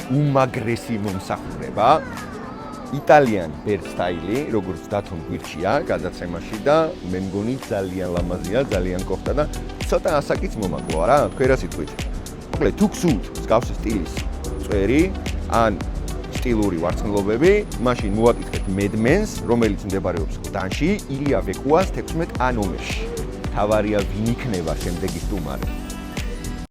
უმაგრესი მომსახურება. იტალიანი ბერ სტაილი, როგორც დათომ გვირჩია გადაცემაში და მე მგონი ძალიან ლამაზია, ძალიან კოხტა და ცოტა ასაკიც მომაკლოა რა, თქვენ რა სიტყვით. მოკლედ, თუ გსურთ მსგავსი სტილის წვერი, ან სტილური ვარცხნილობები, მაშინ მოაკითხეთ Mad Men-ს, რომელიც მდებარეობს გდანში, ილია ვეკუას 16 ნომერში. თავარია ვინ იქნება შემდეგი სტუმარი.